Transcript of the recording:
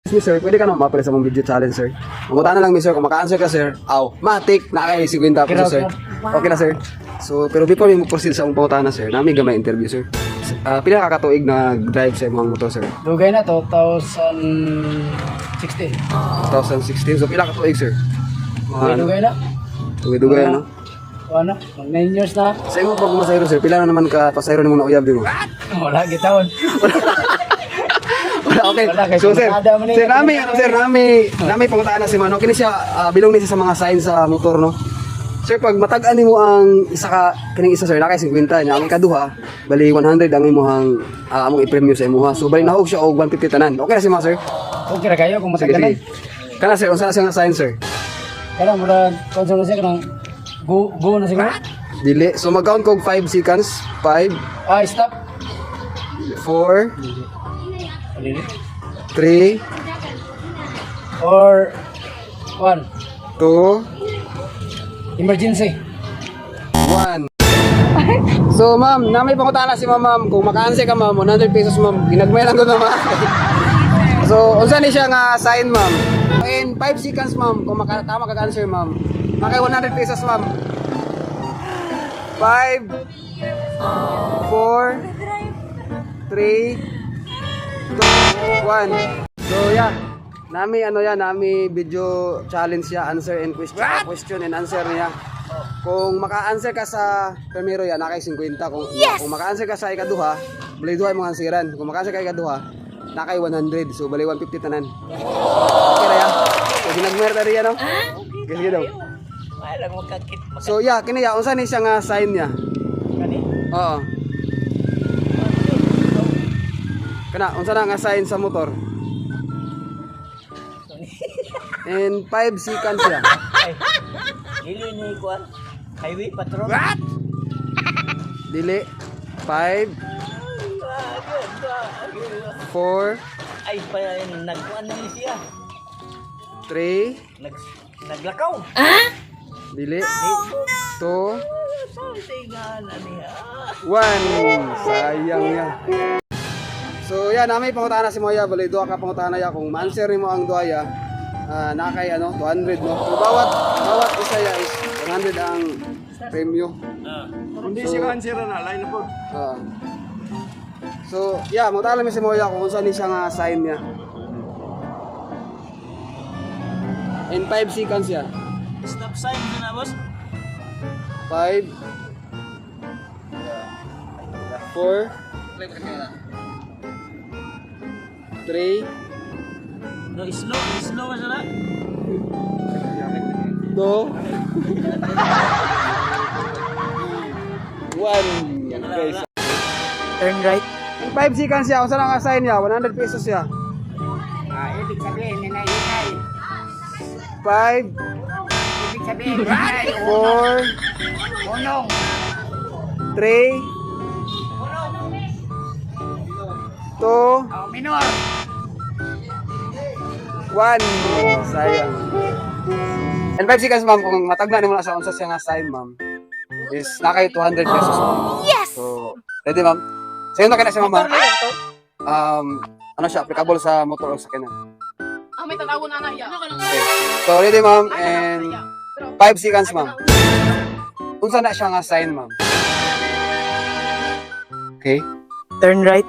Excuse me sir, pwede ka naman mapala sa mong video challenge sir. Mamuta na lang mi sir, kung maka-answer ka sir, matik, na kay 50 pesos sir. Okay na sir. So, pero before we proceed sa akong pangutana sir, nami gamay interview sir. Pila ka katuig na drive sa imong motor sir? Dugay na, 2016. 2016, so pila ka tuig sir? Dugay na. Dugay ano? Ano? Mag 9 years na. Sa imong pagmasayro sir, pila na naman ka pasayro nimo na uyab di mo? Wala, gitawon. Okay. Wala, So sir, kasi nami pangutaan na si Mano. Kini siya bilong ni siya sa mga sign sa motor no. Sir, pag matagaan nimo ang isa ka kining isa sir, nakay 50 nya ang ikaduha, bali 100 ang imong among i-premyo sa imuha. So bali nahog siya og 150 tanan. Okay na si Mano sir? Okay na kayo kung Sige, matagalan. sige. Kana sir, unsa na siya nga sign sir? Kaya mura, konsol na siya kanang go na siguro. Dili. So mag-count kog 5 seconds. 5, Stop. 4, Alili. 3, Or 1. 2, Emergency. 1. So ma'am, na may pangutana si ma'am, kung maka-answer ka ma'am, 100 pesos ma'am, ginagmay lang ko na ma'am. So, unsa ni siya nga sign ma'am? In 5 seconds ma'am, kung tama ka-answer ma'am, makay 100 pesos ma'am. 5, 4, 3, 2, 1. So yeah, nami video challenge ya, answer and question and answer niya. Kung maka-answer ka sa primero yan, nakay 50. Kung maka-answer ka sa ikaduha, bali duha imong ansiran. Kung maka-answer ka ikaduha, nakay 100. So bali 150 tanan. Okay na ya. So ginagmerta riya no? Okay, sige daw. So yeah, kini ya, unsa ni siya nga sign niya? Kani? Oo. Kana, unsa na nga sign sa motor? In 5 seconds siya. Dili ni kuan. Highway patrol. What? Dili. 5, 4, Ay pa nagkuan ni siya. 3, Naglakaw. dili. 2, Tingan niya. 1. Sayang niya. So yan, namay pangutana si Moya, bali duha ka pangutana ya, kung ma-answer nimo ang duha ya, nakay 200 no. So bawat isa ya is 100 ang premyo. Hindi siya answer na line po. So yeah, mutala mi si Moya kung unsa ni siya nga sign niya. In 5 seconds ya. Stop sign na boss. 5, 4, 3, No, slow siya na. 2, 1. Guys. Turn right. In 5 seconds ya, unsa na nga sign niya? 100 pesos ya. Ibig sabihin, ninay-inay. 5, Ibig sabihin, ninay. 4, Unong. 3, 2, Minor. 1. Sayang. And 5 seconds ma'am, kung matagna ni mo na sa unsa siya nga sign ma'am, is nakay 200 pesos ma'am. Yes! So, ready ma'am? Sa'yo na ka na siya ma'am. Ano siya, applicable sa motor o sakyanan. May tanawon na ya. Okay. So, ready ma'am, and 5 seconds ma'am. Unsa na siya nga sign ma'am? Okay? Turn right.